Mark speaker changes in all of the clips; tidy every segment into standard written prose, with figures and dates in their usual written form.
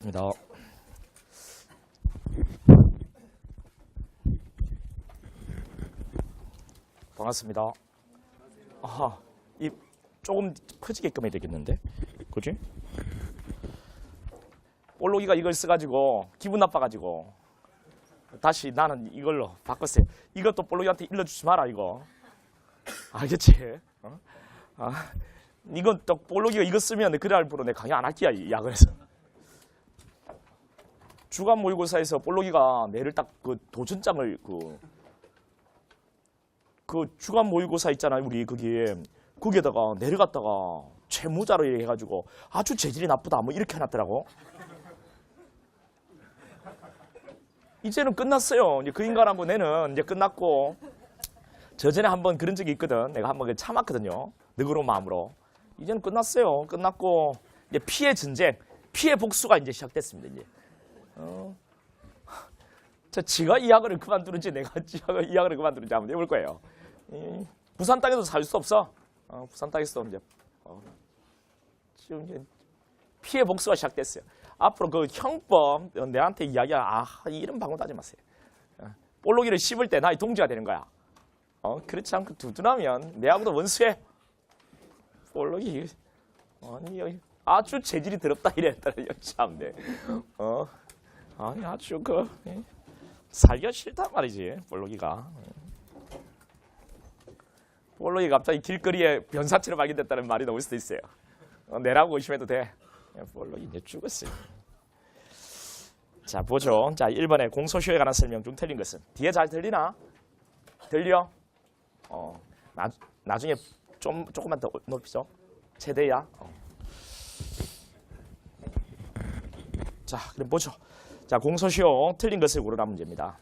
Speaker 1: 반갑습니다. 반갑습니다. 아하, 이 조금 커지게끔 해야 되겠는데, 그지? 볼록이가 이걸 써가지고 기분 나빠가지고 다시 나는 이걸로 바꿨어요. 이것도 볼록이한테 일러주지 마라 이거. 알겠지? 어? 아, 이건 또 볼록이가 이거 쓰면 그래 할부로 내 강의 안 할게야 이 야근에서. 주간 모의고사에서 볼록이가 내를 딱 그 도전장을 그 주간 모의고사 있잖아요. 우리 거기에다가 내려갔다가 채무자로 해가지고 아주 재질이 나쁘다 뭐 이렇게 해놨더라고. 이제는 끝났어요. 이제 그 인간 한번 내는 이제 끝났고, 저 전에 한번 그런 적이 있거든. 내가 한번 참았거든요. 너그러운 마음으로. 이제는 끝났어요. 끝났고 이제 피해 전쟁, 피해 복수가 이제 시작됐습니다. 이제. 지가 이 학원을 그만두는지 내가 지가 이 학원을 그만두는지 한번 해볼 거예요. 부산 땅에도 살 수 없어. 부산 땅에서 이제 지금 이제 피해 복수가 시작됐어요. 앞으로 그 형법 내한테 이야기야. 이런 방법도 하지 마세요. 볼록이를 씹을 때 나의 동지가 되는 거야. 그렇지 않고 두둔하면 내하고도 원수해. 볼록이 아니 아주 재질이 더럽다 이랬더니 참네. 아니 아주 살기가 싫단 말이지 볼록이가. 볼록이 갑자기 길거리에 변사체로 발견됐다는 말이 나올 수도 있어요. 내라고 의심해도 돼. 볼록이 이제 죽었어요. 자 보죠. 자 1번에 공소시효에 관한 설명 중 틀린 것은 뒤에 잘 들리나? 들려? 나중에 조금만 더 높이죠. 최대야. 자 그럼 보죠. 자 공소시효 틀린 것을 고르라 문제입니다.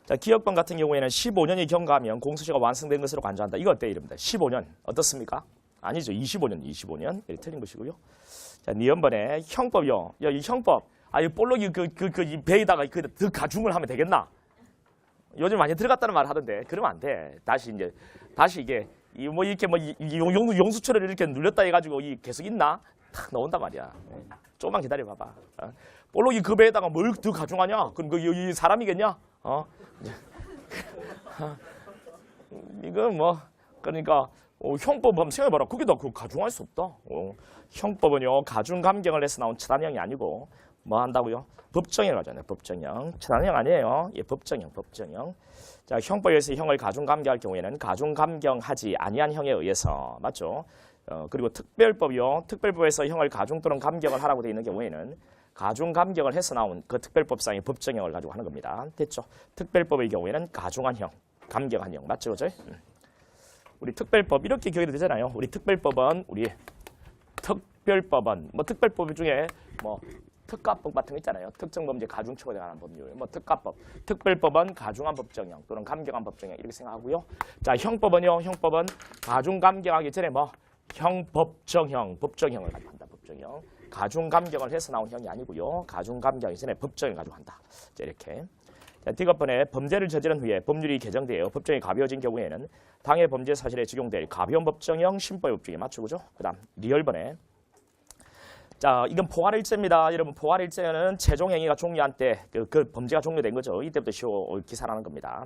Speaker 1: 자 기억번 같은 경우에는 15년이 경과하면 공소시효가 완성된 것으로 간주한다. 이거 어때요? 이럽니다. 15년 어떻습니까? 아니죠. 25년 이렇게 틀린 것이고요. 자 니은번에 형법이요. 이 형법. 이 볼록이 이 배에다가 더 가중을 하면 되겠나? 요즘 많이 들어갔다는 말 하던데 그러면 안 돼. 다시 이게 이렇게 용수철을 이렇게 눌렸다 해가지고 계속 있나? 탁 나온단 말이야. 조금만 기다려 봐봐. 볼록이 그 배에다가 뭘 더 가중하냐? 그럼 이 사람이겠냐? 이건 그러니까 형법 한번 생각해봐라. 거기다 가중할 수 없다. 형법은요 가중 감경을 해서 나온 처단형이 아니고 뭐 한다고요? 법정형을 하잖아요. 법정형. 처단형 아니에요. 법정형. 자 형법에서 형을 가중 감경할 경우에는 가중 감경하지 아니한 형에 의해서 맞죠? 그리고 특별법이요. 특별법에서 형을 가중 또는 감경을 하라고 되어 있는 경우에는 가중 감경을 해서 나온 그 특별법상의 법정형을 가지고 하는 겁니다. 됐죠? 특별법의 경우에는 가중한 형, 감경한 형. 맞죠? 그죠? 우리 특별법 이렇게 기억이 되잖아요. 우리 특별법은 특별법 중에 특가법 같은 거 있잖아요. 특정범죄 가중처벌에 관한 법률. 특가법. 특별법은 가중한 법정형 또는 감경한 법정형 이렇게 생각하고요. 자, 형법은요. 형법은 가중 감경하기 전에 형법정형을 가지고 한다. 법정형. 가중 감경을 해서 나온 형이 아니고요. 가중 감경이 전에 법정을 가지고 한다. 자, 이렇게. 자, D번에 범죄를 저지른 후에 법률이 개정되어 법정이 가벼워진 경우에는 당해 범죄 사실에 적용될 가벼운 법정형 심법의 법중에 맞추고죠. 그다음 리얼번에 자, 이건 포괄일죄입니다. 여러분, 포괄일죄는 최종행위가 종료한 때 그 범죄가 종료된 거죠. 이때부터 시효 기산하는 겁니다.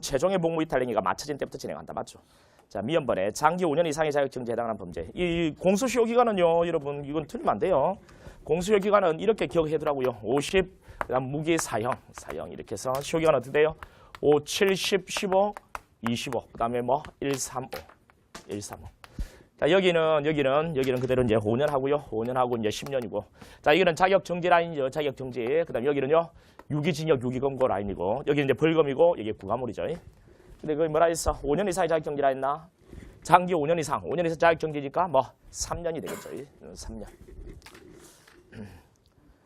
Speaker 1: 최종의 복무 이탈 행위가 마쳐진 때부터 진행한다. 맞죠? 자, 미연번에 장기 5년 이상의 자격정지에 해당하는 범죄. 이 공소시효 기간은요, 여러분, 이건 틀리면 안 돼요. 공소시효 기간은 이렇게 기억해두라고요. 50, 그다음 무기 사형 이렇게 해서 시효 기간은 어떻게 돼요? 5, 7, 10, 15, 25. 그다음에 135. 자, 여기는 그대로 이제 5년 하고요. 5년 하고 이제 10년이고. 자, 이거는 자격정지 라인이죠. 자격정지. 그다음 여기는요. 유기징역, 유기검거 라인이고. 여기는 이제 벌금이고, 이게 부가물이죠. 근데 그게 뭐라 했어? 5년 이상의 자격정지라 했나? 장기 5년 이상 자격정지니까 3년이 되겠죠. 3년.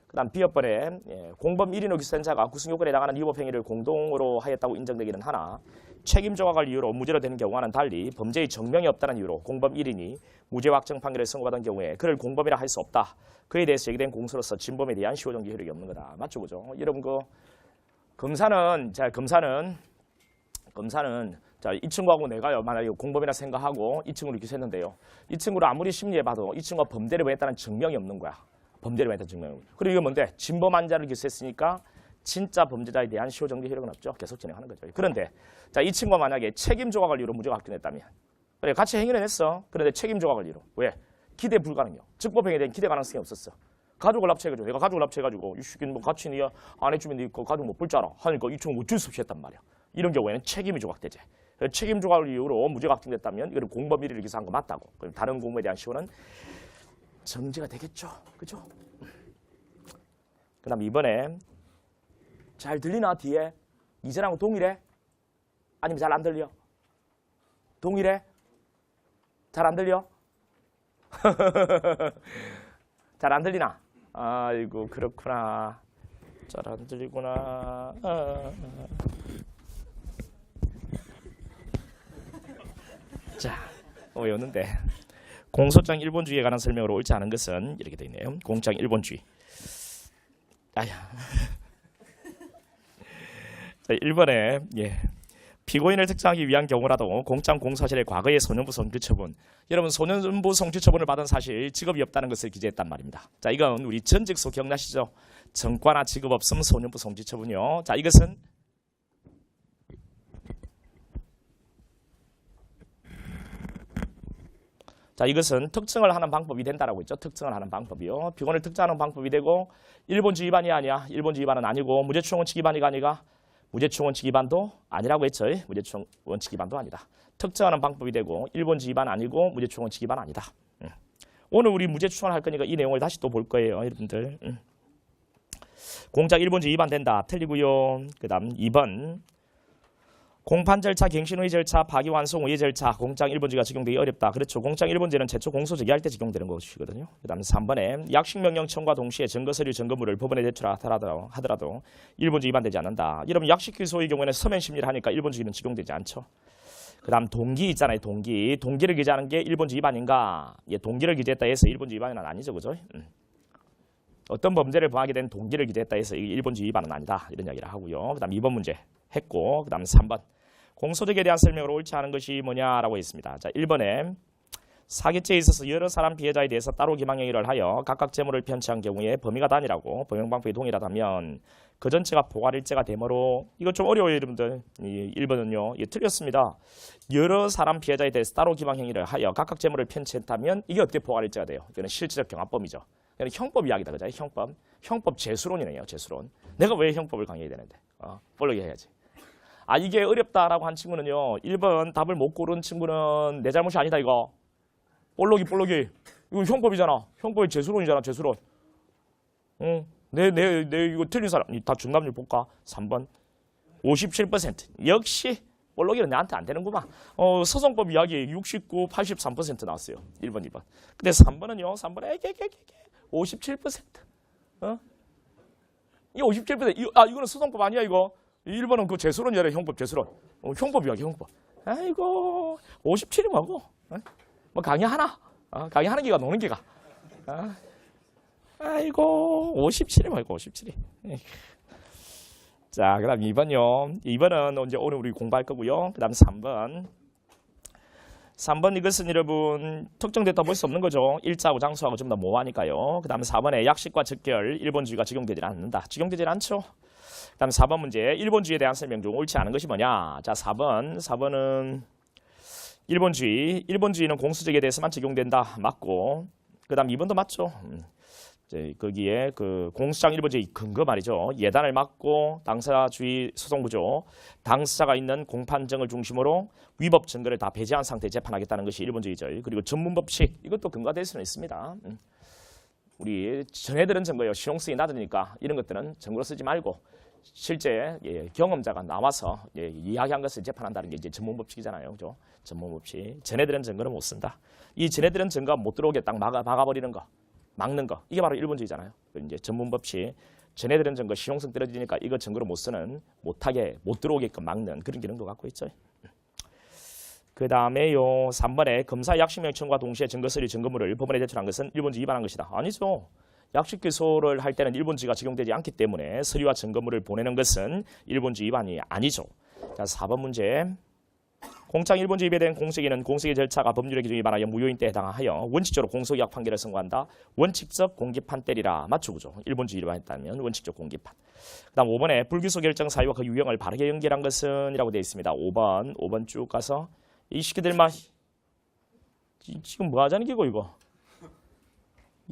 Speaker 1: 그다음 B번에 공범 1인 기수단자가 구성요건에 해당하는 위법행위를 공동으로 하였다고 인정되기는 하나 책임 조각을 이유로 무죄로 되는 경우와는 달리 범죄의 증명이 없다는 이유로 공범 1인이 무죄 확정 판결을 선고받은 경우에 그를 공범이라 할 수 없다. 그에 대해서 제기된 공소로서 진범에 대한 시효정지 효력이 없는 거다. 맞죠? 그죠? 여러분 검사는 이 친구하고 내가요 만약에 공범이라 생각하고 이 친구를 기소했는데요. 이 친구를 아무리 심리해봐도 이 친구가 범죄를 했다는 증명이 없는 거야. 범죄를 많이 증명하고. 그리고 이거 뭔데? 진범한 자를 기소했으니까 진짜 범죄자에 대한 시효 정지 효력은 없죠. 계속 진행하는 거죠. 그런데 자, 이 친구가 만약에 책임 조각을 이유로 무죄가 확정됐다면, 그래 같이 행위를 했어. 그런데 책임 조각을 이유로 왜? 기대 불가능이요. 즉법행위에 대한 기대 가능성이 없었어. 가족을 납치해가지고 내가 가족을 납치해가지고 이 새끼는 뭐 같이 네 안 해주면 네 가족 못 볼 줄 알아 하니까 이 친구 어쩔 수 없이 했단 말이야. 이런 경우에는 책임이 조각되지. 책임 조각을 이유로 무죄가 확정됐다면 이거는 공범 1위를 기소한 거 맞다고. 그럼 다른 공범에 대한 시효는 정지가 되겠죠. 그죠? 그 다음 이번에 잘 들리나 뒤에? 이전하고 동일해? 아니면 잘 안 들려? 동일해? 잘 안 들려? 잘 안 들리나? 아이고 그렇구나. 잘 안 들리구나. 자, 외웠는데 공소장 일본주의에 관한 설명으로 옳지 않은 것은 이렇게 되어 있네요. 공소장 일본주의. 아야. 자, 1번에 피고인을 특정하기 위한 경우라도 공장 공사실의 과거의 소년부 성추처분. 여러분 소년부 성추처분을 받은 사실 직업이 없다는 것을 기재했단 말입니다. 자, 이건 우리 전직소 기억나시죠? 전과나 직업 없음 소년부 성추처분이요. 자, 이것은 특정을 하는 방법이 된다라고 했죠. 특정을 하는 방법이요. 피고인을 특정하는 방법이 되고 일본주의 위반이 아니야. 일본주의 위반은 아니고 무죄추정 원칙 위반이 아니가 무죄추정 원칙 위반도 아니라고 했죠. 무죄추정 원칙 위반도 아니다. 특정하는 방법이 되고 일본주의 위반 아니고 무죄추정 원칙 위반 아니다. 오늘 우리 무죄추정을 할 거니까 이 내용을 다시 또 볼 거예요. 여러분들. 공작 일본주의 위반 된다. 틀리고요. 그 다음 2번 공판 절차, 갱신의 절차, 파기환송 의의 절차, 공장 일본주의가 적용되기 어렵다. 그렇죠. 공장 일본주의는 최초 공소 제기할 때 적용되는 것이거든요. 그 다음 3번에 약식명령 청구와 동시에 증거서류, 증거물을 법원에 제출하더라도 일본주의 위반되지 않는다. 여러분 약식 기소의 경우에는 서면 심리를 하니까 일본주의는 적용되지 않죠. 그 다음 동기 있잖아요. 동기를 기재하는 게 일본주의 위반인가? 동기를 기재했다 해서 일본주의 위반은 아니죠. 그죠? 어떤 범죄를 범하게 된 동기를 기재했다 해서 일본주의 위반은 아니다. 이런 이야기를 하고요. 그 다음 2번 문제 했고, 그 다음 3번 공소적에 대한 설명으로 옳지 않은 것이 뭐냐라고 했습니다. 자, 1번에 사기죄에 있어서 여러 사람 피해자에 대해서 따로 기망행위를 하여 각각 재물을 편취한 경우에 범위가 단일하고 범행방법이 동일하다면 그 전체가 포괄일죄가 되므로 이거 좀 어려워요. 여러분들. 1번은요. 틀렸습니다. 여러 사람 피해자에 대해서 따로 기망행위를 하여 각각 재물을 편취했다면 이게 어떻게 포괄일죄가 돼요? 이거는 실질적 경합범이죠. 이거는 형법 이야기다. 그죠? 형법 재수론이네요. 재수론. 내가 왜 형법을 강의해야 되는데? 볼록이 해야지. 이게 어렵다라고 한 친구는요. 1번 답을 못 고른 친구는 내 잘못이 아니다 이거. 볼록이. 이거 형법이잖아. 형법이 재수론이잖아. 재수론. 내 이거 틀린 사람. 다 중답률 볼까? 3번. 57%. 역시 볼록이는 내한테 안 되는구만. 소송법 이야기 69, 83% 나왔어요. 1번, 2번. 근데 3번은요. 3번에 57%. 이 57%. 이거는 소송법 아니야 이거. 1번은 그 재수론이래. 형법 재수론. 형법 이야기 형법. 아이고 57이 뭐고? 뭐 강의하나? 강의하는 기가 노는 기가. 아이고 57이 뭐고 57이. 자, 그 다음 2번요. 2번은 이제 오늘 우리 공부할 거고요. 그 다음 3번. 3번 이것은 여러분 특정됐다 볼 수 없는 거죠. 일자하고 장수하고 좀 더 모호하니까요. 그 다음 4번에 약식과 적결 일본주의가 적용되지 않는다. 적용되지 않죠. 그 다음 4번 문제 일본주의에 대한 설명 중 옳지 않은 것이 뭐냐. 자, 4번은 일본주의는 공수적에 대해서만 적용된다. 맞고 그 다음 2번도 맞죠. 거기에 그 공수장 일본주의 근거 말이죠. 예단을 막고 당사주의 소송구조, 당사자가 있는 공판정을 중심으로 위법 증거를 다 배제한 상태에 재판하겠다는 것이 일본주의죠. 그리고 전문법칙 이것도 근거가 될 수는 있습니다. 우리 전해 들은 증거요. 실용성이 낮으니까 이런 것들은 증거로 쓰지 말고 실제 경험자가 나와서 이야기한 것을 재판한다는 게 이제 전문법칙이잖아요. 그죠? 전문법칙. 전해 들은 증거는 못 쓴다. 이 전해 들은 증거 못 들어오게 딱 막아버리는 거. 막는 거. 이게 바로 일본주의잖아요. 이제 전문법칙. 전해 들은 증거 실용성 떨어지니까 이거 증거로 못 들어오게끔 막는 그런 기능도 갖고 있죠. 그 다음에요. 3번에 검사 약식명 청구와 동시에 증거서류 증거물을 법원에 제출한 것은 일본주의 위반한 것이다. 아니죠. 약식 기소를 할 때는 일본주의가 적용되지 않기 때문에 서류와 증거물을 보내는 것은 일본주의 위반이 아니죠. 자, 4번 문제. 공장 1번지 위배된 공소기는 공소기 절차가 법률의 기준에 반하여 무효인 때에 해당하여 원칙적으로 공소기각 판결을 선고한다. 원칙적 공기판 때리라. 맞죠, 그죠? 1번지 위반했다면 원칙적 공기판. 그다음 5번에 불기소 결정 사유와 그 유형을 바르게 연결한 것은 이라고 되어 있습니다. 5번 쭉 가서 이 새끼들만 지금 뭐 하자는 기고 이거?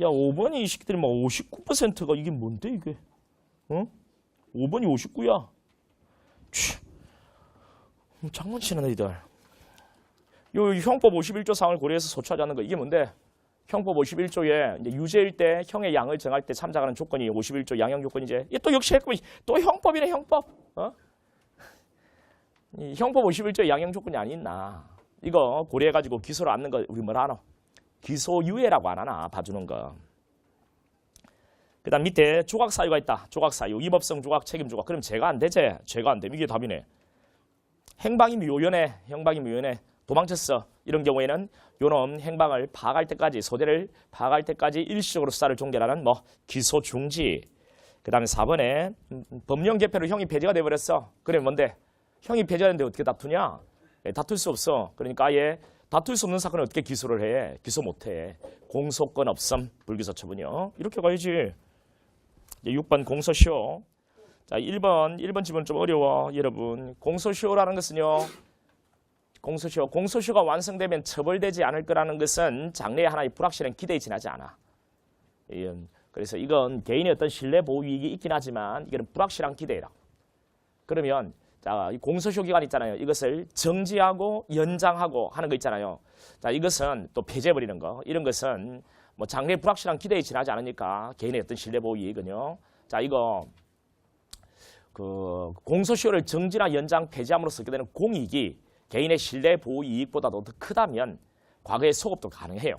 Speaker 1: 야, 5번이 이 새끼들만 59%가 이게 뭔데 이게? 어? 5번이 59야. 장난치는 애들. 요 형법 51조 사항을 고려해서 소추하지 않는 거 이게 뭔데? 형법 51조에 이제 유죄일 때 형의 양을 정할 때 참작하는 조건이 51조 양형 조건이지. 이게 또 역시 또 형법이네 형법. 어? 이 형법 51조 양형 조건이 안 있나? 이거 고려해가지고 기소를 않는 거 우리 뭐라 하노? 기소유예라고 안 하나 봐주는 거. 그다음 밑에 조각 사유가 있다. 조각 사유, 위법성 조각, 책임 조각. 그럼 죄가 안 되지? 죄가 안 돼. 이게 답이네. 행방이 묘연해. 행방이 묘연해. 도망쳤어. 이런 경우에는 요놈 행방을 파악할 때까지 소재를 파악할 때까지 일시적으로 수사를 종결하는 뭐 기소 중지. 그다음에 4번에 법령 개표로 형이 폐지가 돼 버렸어. 그래 뭔데? 형이 폐지하는데 어떻게 다투냐? 다툴 수 없어. 그러니까 아예 다툴 수 없는 사건을 어떻게 기소를 해? 기소 못 해. 공소권 없음, 불기소 처분이요. 이렇게 가야지. 6번 공소시효. 자, 1번 지문 좀 어려워, 여러분. 공소시효라는 것은요. 공소시효가 완성되면 처벌되지 않을 거라는 것은 장래의 하나의 불확실한 기대에 지나지 않아. 그래서 이건 개인의 어떤 신뢰 보호 이익이 있긴 하지만 이건 불확실한 기대라. 그러면 자, 이 공소시효 기간 있잖아요. 이것을 정지하고 연장하고 하는 거 있잖아요. 자, 이것은 또 폐지해버리는 거. 이런 것은 뭐 장래의 불확실한 기대에 지나지 않으니까 개인의 어떤 신뢰 보호 이익은요. 자, 이거 그 공소시효를 정지나 연장 폐지함으로써 얻게 되는 공익이 개인의 신뢰 보호 이익보다도 더 크다면 과거의 소급도 가능해요.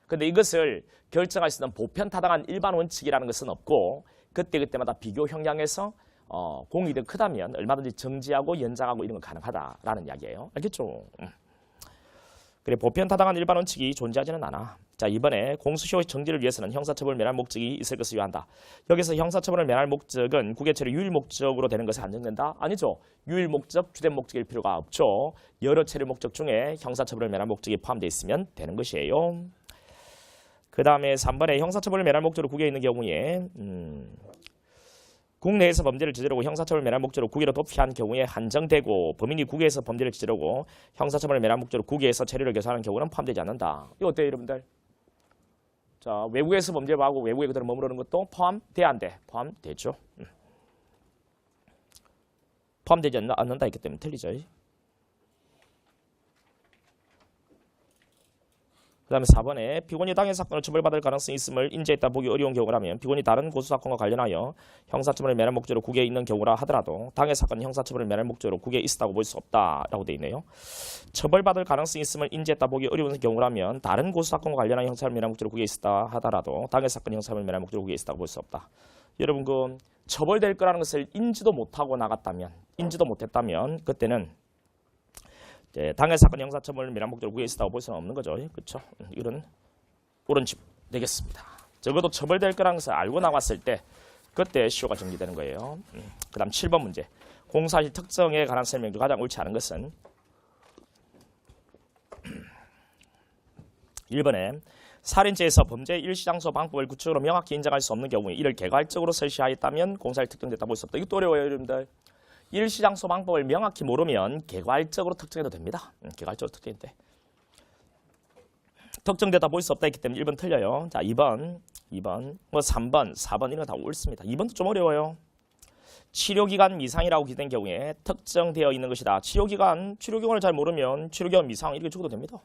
Speaker 1: 그런데 이것을 결정할 수 있는 보편타당한 일반 원칙이라는 것은 없고 그때그때마다 비교 형량에서 공익이 더 크다면 얼마든지 정지하고 연장하고 이런 건 가능하다라는 이야기예요. 알겠죠? 그래, 보편타당한 일반 원칙이 존재하지는 않아. 자, 이번에 공소시효 정지를 위해서는 형사처벌을 면할 목적이 있을 것을 요한다. 여기서 형사처벌을 면할 목적은 국외처리 유일 목적으로 되는 것이 안정된다? 아니죠. 유일 목적, 주된 목적일 필요가 없죠. 여러 처리 목적 중에 형사처벌을 면할 목적이 포함되어 있으면 되는 것이에요. 그 다음에 3번에 형사처벌을 면할 목적으로 국외에 있는 경우에 국내에서 범죄를 저지르고 형사처벌을 면할 목적으로 국외로 도피한 경우에 한정되고 범인이 국외에서 범죄를 저지르고 형사처벌을 면할 목적으로 국외에서 체류를 교사하는 경우는 포함되지 않는다. 이거 어때요, 여러분들? 자, 외국에서 범죄를 하고 외국에 그대로 머무르는 것도 포함돼 안 돼? 포함되죠. 포함되지 않는다 했기 때문에 틀리죠. 그 다음에 4번에 피고인이 당해 사건을 처벌받을 가능성이 있음을 인지했다 보기 어려운 경우라면 피고인이 다른 고소사건과 관련하여 형사처벌을 면할 목적으로 국외에 있는 경우라 하더라도 당해 사건은 형사처벌을 면할 목적으로 국외에 있었다고 볼 수 없다라고 되어 있네요. 처벌받을 가능성이 있음을 인지했다 보기 어려운 경우라면 다른 고소사건과 관련하여 형사처벌을 면할 목적으로 국외에 있었다 하더라도 당해 사건은 형사처벌을 면할 목적으로 국외에 있었다고 볼 수 없다. 여러분 그 처벌될 거라는 것을 인지도 못하고 나갔다면 인지도 못했다면 그때는 당해 사건 형사처벌을 면할 목적으로 국외에 있었다고 볼 수는 없는 거죠. 그렇죠? 이런 옳은 집 되겠습니다. 적어도 처벌될 거라는 것을 알고 나왔을 때 그때 시효가 정지되는 거예요. 그 다음 7번 문제. 공사실 특정에 관한 설명 중 가장 옳지 않은 것은 1번에 살인죄에서 범죄 일시장소 방법을 구체적으로 명확히 인정할 수 없는 경우에 이를 개괄적으로 설시하였다면 공사실 특정됐다고 볼 수 없다. 이것도 어려워요, 여러분들. 일시장소 방법을 명확히 모르면 개괄적으로 특정해도 됩니다. 개괄적으로 특정인데 특정되다 볼 수 없다 했기 때문에 1번 틀려요. 자, 2번, 뭐 3번, 4번 이런 거 다 옳습니다. 2번도 좀 어려워요. 치료기간 미상이라고 기재된 경우에 특정되어 있는 것이다. 치료기간을 잘 모르면 치료기간 미상 이렇게 적어도 됩니다.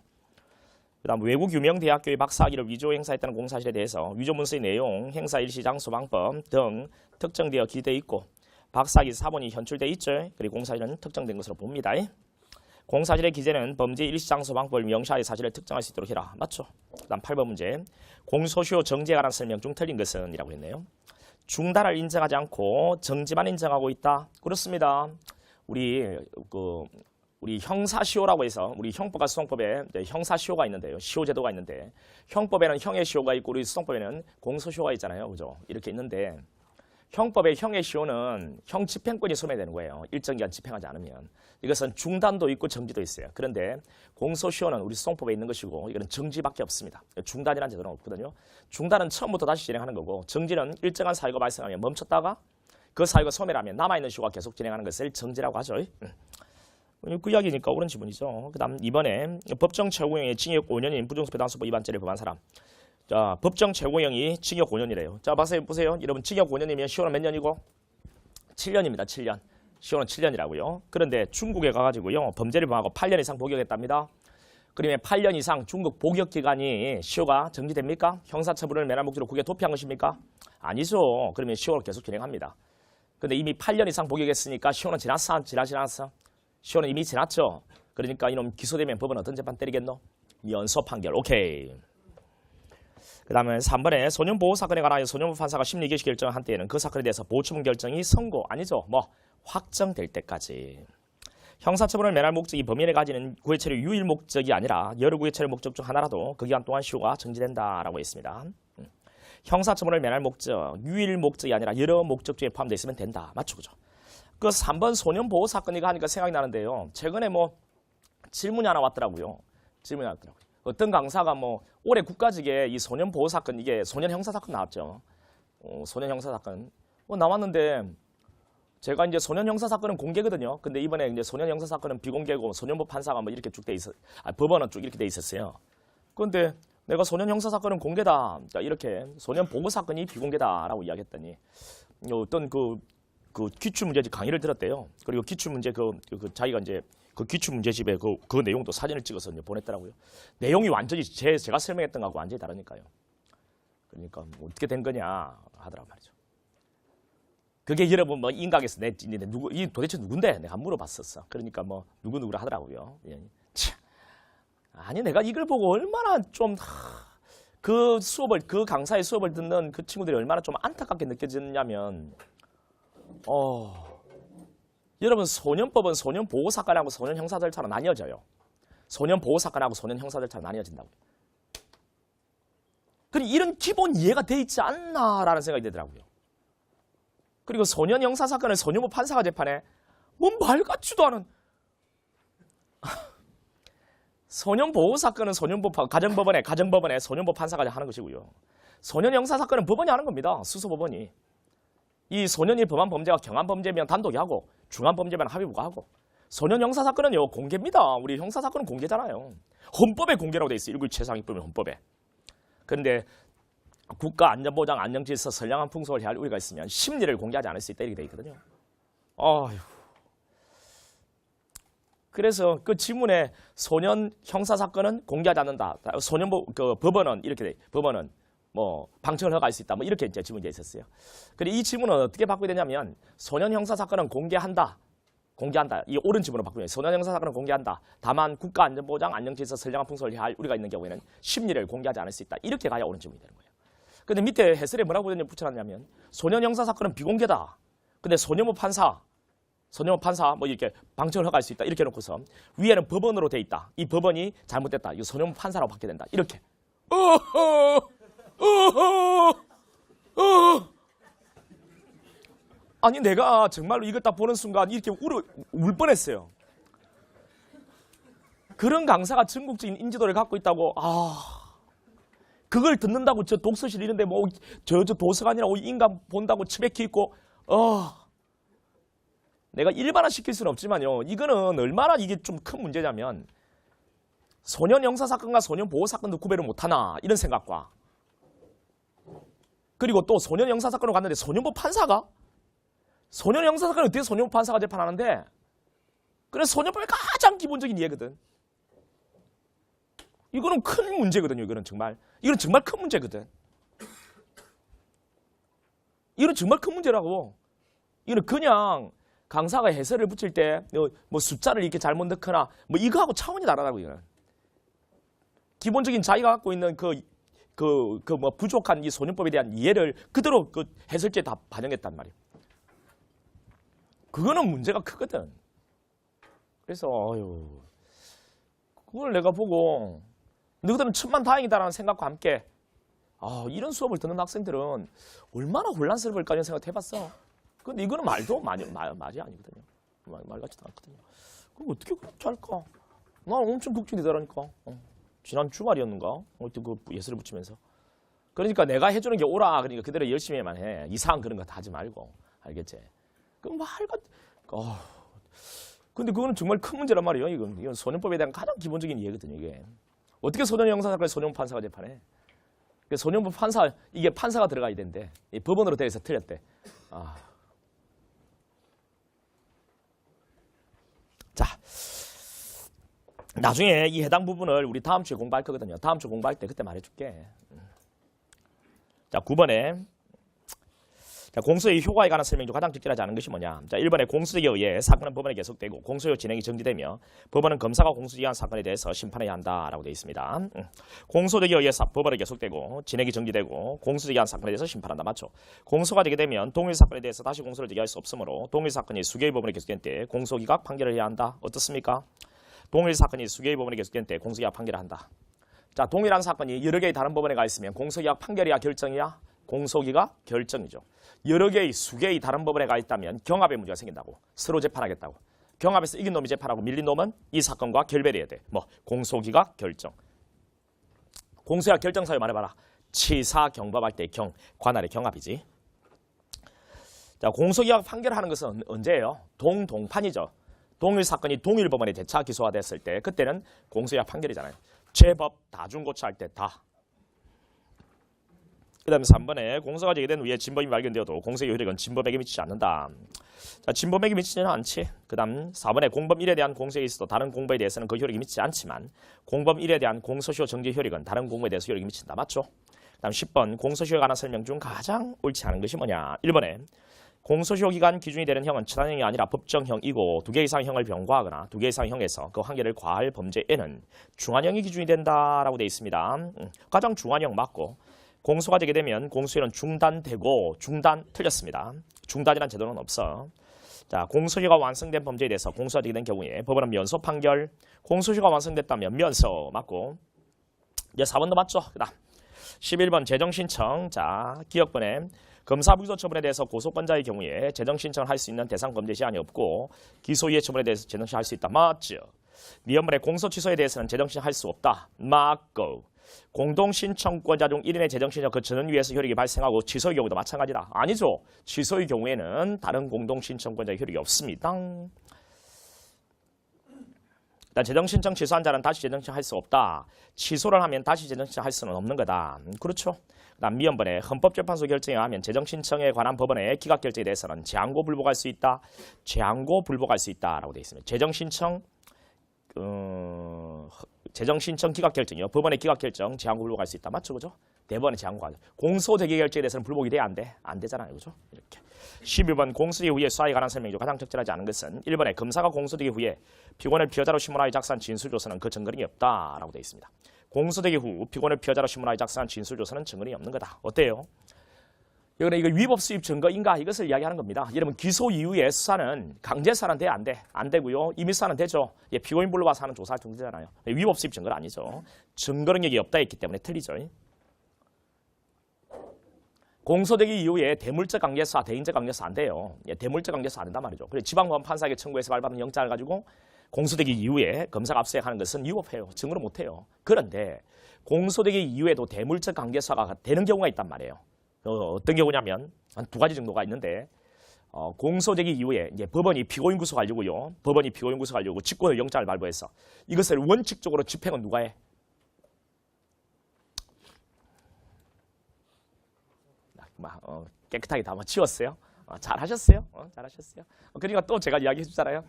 Speaker 1: 그 다음 외국 유명 대학교의 박사학위를 위조 행사했다는 공사실에 대해서 위조 문서의 내용, 행사 일시장소 방법 등 특정되어 기재되어 있고 박사학위 사본이 현출돼 있죠. 그리고 공사실은 특정된 것으로 봅니다. 공사실의 기재는 범죄 일시장소 방법을 명시하여 사실을 특정할 수 있도록 해라. 맞죠? 그 다음 8번 문제. 공소시효 정지에 관한 설명 중 틀린 것은 이라고 했네요. 중단을 인정하지 않고 정지만 인정하고 있다. 그렇습니다. 우리 형사시효라고 해서 우리 형법과 수송법에 형사시효가 있는데요. 시효제도가 있는데 형법에는 형의 시효가 있고 우리 수송법에는 공소시효가 있잖아요. 그죠? 이렇게 있는데 형법의 형의 시효는 형 집행권이 소멸되는 거예요. 일정 기간 집행하지 않으면. 이것은 중단도 있고 정지도 있어요. 그런데 공소시효는 우리 소송법에 있는 것이고 이거는 정지밖에 없습니다. 중단이라는 제도는 없거든요. 중단은 처음부터 다시 진행하는 거고 정지는 일정한 사유가 발생하면 멈췄다가 그 사유가 소멸하면 남아있는 시효가 계속 진행하는 것을 정지라고 하죠. 그 이야기니까 옳은 지문이죠. 그 다음 이번에 법정 최고형이 징역 5년인 부정부패단속법 위반죄를 범한 사람. 자, 법정 최고형이 징역 5년이래요. 자, 보세요. 여러분 징역 5년이면 시효는 몇 년이고? 7년입니다. 7년. 시효는 7년이라고요. 그런데 중국에 가가지고요. 범죄를 범하고 8년 이상 복역했답니다. 그러면 8년 이상 중국 복역 기간이 시효가 정지됩니까? 형사처분을 면할 목적으로 국외에 도피한 것입니까? 아니죠. 그러면 시효를 계속 진행합니다. 근데 이미 8년 이상 복역했으니까 시효는 지났어? 지나서? 시효는 이미 지났죠. 그러니까 이놈 기소되면 법은 어떤 재판 때리겠노? 연소 판결. 오케이. 그 다음에 3번에 소년보호사건에 관하여 소년보 판사가 심리개시 결정을 한 때에는 그 사건에 대해서 보호처분 결정이 선고 아니죠. 확정될 때까지. 형사처분을 면할 목적이 범인이 가지는 구해처리 유일 목적이 아니라 여러 구해처리 목적 중 하나라도 그 기간 동안 시효가 정지된다라고 했습니다. 형사처분을 면할 목적, 유일 목적이 아니라 여러 목적 중에 포함되어 있으면 된다. 맞죠? 그죠? 그 3번 소년보호사건이가 하니까 생각이 나는데요. 최근에 질문이 하나 왔더라고요. 어떤 강사가 올해 국가직에 이 소년보호사건, 이게 소년 형사사건 나왔죠. 소년 형사사건. 나왔는데, 제가 이제 소년 형사사건은 공개거든요. 근데 이번에 이제 소년 형사사건은 비공개고 소년보 판사가 이렇게 쭉 돼 법원은 쭉 이렇게 돼 있었어요. 그런데 내가 소년 형사사건은 공개다. 이렇게 소년 보호사건이 비공개다라고 이야기했더니, 어떤 그 기출문제집 강의를 들었대요. 그리고 기출문제 자기가 이제 그 기출문제집에 그 내용도 사진을 찍어서 이제 보냈더라고요. 내용이 완전히 제가 설명했던 거하고 완전히 다르니까요. 그러니까 어떻게 된 거냐 하더라고 말이죠. 그게 여러분 인각에서 이 도대체 누군데? 내가 물어봤었어. 그러니까 누구누구라 하더라고요. 아니 내가 이걸 보고 얼마나 좀 그 강사의 수업을 듣는 그 친구들이 얼마나 좀 안타깝게 느껴지냐면 여러분 소년법은 소년보호사건하고 소년형사절차로 나뉘어져요. 소년보호사건하고 소년형사절차로 나뉘어진다고. 그리고 이런 기본 이해가 돼 있지 않나라는 생각이 들더라고요. 그리고 소년형사사건을 소년보 판사가 재판해 말 같지도 않은 소년보호사건은 가정법원에 소년보 판사가 하는 것이고요. 소년형사사건은 법원이 하는 겁니다. 수소법원이. 이 소년이 범한 범죄가 경한범죄면 단독이 하고 중한범죄면 합의부가 하고 소년 형사사건은요 공개입니다. 우리 형사사건은 공개잖아요. 헌법에 공개라고 돼 있어요. 1구 최상위법의 헌법에. 그런데 국가안전보장 안녕질서 선량한 풍속을 해야 할 우리가 있으면 심리를 공개하지 않을 수 있다 이렇게 돼 있거든요. 그래서 그 지문에 소년 형사사건은 공개하지 않는다. 소년보 법원은 이렇게 돼. 법원은 방청을 허가할 수 있다. 이렇게 이제 지문이 있었어요. 그리고 이 지문은 어떻게 바꾸게 되냐면 소년 형사사건은 공개한다. 이 옳은 지문으로 바꾸면 소년 형사사건은 공개한다. 다만 국가안전보장 안녕질서 선량한 풍속을 해야 할 우리가 있는 경우에는 심리를 공개하지 않을 수 있다. 이렇게 가야 옳은 지문이 되는 거예요. 근데 밑에 해설에 뭐라고 붙여놨냐면 소년 형사사건은 비공개다. 근데 소년보 판사 이렇게 방청을 허가할 수 있다. 이렇게 해놓고서 위에는 법원으로 돼 있다. 이 법원이 잘못됐다. 이거 소년보 판사라고 받게 된다. 이렇게. 아니 내가 정말로 이걸 딱 보는 순간 이렇게 울 뻔했어요. 그런 강사가 전국적인 인지도를 갖고 있다고 그걸 듣는다고 저 독서실 이런데 저 도서관이라고 인간 본다고 치맥히 있고 내가 일반화 시킬 수는 없지만요. 이거는 얼마나 이게 좀 큰 문제냐면 소년 형사사건과 소년 보호사건도 구별을 못하나 이런 생각과 그리고 또 소년 형사사건으로 갔는데 소년보 판사가? 소년 형사사건은 어떻게 소년보 판사가 재판하는데? 그래서 소년법의 가장 기본적인 이해거든. 이거는 큰 문제거든요. 이거는 정말 큰 문제거든. 이거는 정말 큰 문제라고. 이거는 그냥 강사가 해설을 붙일 때 숫자를 이렇게 잘못 넣거나 이거하고 차원이 다르다고 이거는. 기본적인 자기가 갖고 있는 부족한 이 소년법에 대한 이해를 그대로 해설지에 다 반영했단 말이에요. 그거는 문제가 크거든. 그래서 그걸 내가 보고 너희들은 천만다행이다라는 생각과 함께 이런 수업을 듣는 학생들은 얼마나 혼란스러울까 이런 생각 해봤어. 근데 이거는 말이 아니거든요. 말 같지도 않거든요. 그럼 어떻게 그렇게 할까? 나 엄청 걱정되더라니까. 지난 주말이었는가? 어떻게 그 예술을 붙이면서. 그러니까 내가 해주는 게 오라. 그러니까 그대로 열심히만 해. 이상한 그런 거 다 하지 말고. 알겠지? 그럼 근데 그거는 정말 큰 문제란 말이에요. 이건 소년법에 대한 가장 기본적인 이해거든요. 이게 어떻게 소년 형사사건에 소년 판사가 재판해? 소년법 판사 이게 판사가 들어가야 되는데 법원으로 돼서 틀렸대. 자, 나중에 이 해당 부분을 우리 다음 주에 공부할 거거든요. 다음 주 공부할 때 그때 말해줄게. 자, 9번에 공소의 효과에 관한 설명 중 가장 적절하지 않은 것이 뭐냐. 자, 1번에 공소득에 의해 사건은 법원에 계속되고 공소효 진행이 정지되며 법원은 검사가 공소지휘한 사건에 대해서 심판해야 한다라고 되어 있습니다. 공소득에 의해 법원에 계속되고 진행이 정지되고 공소지휘한 사건에 대해서 심판한다. 맞죠? 공소가 되게 되면 동일 사건에 대해서 다시 공소를 제기할 수 없으므로 동일 사건이 수개의 법원에 계속된 때 공소기각 판결을 해야 한다. 어떻습니까? 동일 사건이 수개의 법원에 계속된 때 공소기각 판결을 한다. 자, 동일한 사건이 여러 개의 다른 법원에 가 있으면 공소기각 판결이야 결정이야? 공소기각 결정이죠. 여러 개의 수개의 다른 법원에 가 있다면 경합의 문제가 생긴다고. 서로 재판하겠다고. 경합에서 이긴 놈이 재판하고 밀린 놈은 이 사건과 결별해야 돼. 공소기각 결정. 공소기각 결정 사유 말해봐라. 치사 경법할 때 관할의 경합이지. 자, 공소기각 판결하는 것은 언제예요? 동판이죠. 동일 사건이 동일 법원에 재차 기소화됐을 때 그때는 공소기각 판결이잖아요. 제법 다중고처할 때 다. 그 다음에 3번에 공소가 제기된 후에 진범이 발견되어도 공소의 효력은 진범에게 미치지 않는다. 자, 진범에게 미치지는 않지. 그 다음 4번에 공범 1에 대한 공소에 있어도 다른 공범에 대해서는 그 효력이 미치지 않지만 공범 1에 대한 공소시효 정지 효력은 다른 공범에 대해서 효력이 미친다. 맞죠? 그 다음 10번 공소시효에 관한 설명 중 가장 옳지 않은 것이 뭐냐. 1번에 공소시효 기간 기준이 되는 형은 천한형이 아니라 법정형이고 2개 이상 형을 병과하거나 2개 이상 형에서 그 한계를 과할 범죄에는 중한형이 기준이 된다라고 되어 있습니다. 가장 중한형 맞고 공소가 되게 되면 공소시효는 중단되고 틀렸습니다. 중단이라는 제도는 없어. 자, 공소시효가 완성된 범죄에 대해서 공소가 되게 된 경우에 법원은 면소 판결, 공소시효가 완성됐다면 면소 맞고 이제 4번도 맞죠? 그다음 11번 재정신청. 자, 기억번에 검사부기소 처분에 대해서 고소권자의 경우에 재정신청을 할 수 있는 대상 범죄 제한이 없고 기소유예 처분에 대해서 재정신할 수 있다. 맞죠? 미연물의 공소 취소에 대해서는 재정신할 수 없다. 맞고 공동신청권자 중 1인의 재정신청 그 전원 위에서 효력이 발생하고 취소의 경우도 마찬가지다. 아니죠. 취소의 경우에는 다른 공동신청권자의 효력이 없습니다. 일단 재정신청 취소한 자는 다시 재정신할 수 없다. 취소를 하면 다시 재정신할 수는 없는 거다. 그렇죠. 그다음 미연번에 헌법재판소 결정에 의하면 재정신청에 관한 법원의 기각결정에 대해서는 재항고 불복할 수 있다. 재항고 불복할 수 있다라고 되어 있습니다. 재정신청 기각결정이요. 법원의 기각결정 재항고 불복할 수 있다. 맞죠? 그죠? 대법원의 재항고가 공소제기 결정에 대해서는 불복이 돼? 안 돼? 안 되잖아요. 그죠? 이렇게. 12번 공소제기 후에 수사에 관한 설명 중 가장 적절하지 않은 것은 1번에 검사가 공소되기 후에 피고인을 피의자로 신문하여 작성한 진술조서는 그 증거력이 없다라고 되어 있습니다. 공소되기 후 피고인을 피의자로 신문하여 작성한 진술조서는 증거력이 없는 거다. 어때요? 여기는 이거 위법 수입 증거인가 이것을 이야기하는 겁니다. 여러분 기소 이후에 수사는 강제 수사는 돼? 안 돼? 안 되고요. 임의 수사는 되죠. 피고인 불러와서 하는 조사할 정도잖아요. 위법 수입 증거는 아니죠. 증거 능력이 없다 했기 때문에 틀리죠. 공소되기 이후에 대물적 강제수사, 대인적 강제수사 안 돼요. 대물적 강제수사 안 된단 말이죠. 그래서 지방법원 판사에게 청구해서 발부하는 영장을 가지고 공소되기 이후에 검사가 압수수색하는 것은 위법해요. 증거를 못 해요. 그런데 공소되기 이후에도 대물적 강제수사가 되는 경우가 있단 말이에요. 어떤 경우냐면 한 두 가지 정도가 있는데 공소되기 이후에 이제 법원이 피고인 구속하려고요. 법원이 피고인 구속하려고 직권의 영장을 발부해서 이것을 원칙적으로 집행은 누가 해? 깨끗하게 다 치웠어요. 잘하셨어요. 잘하셨어요. 그러니까 또 제가 이야기해 주잖아요.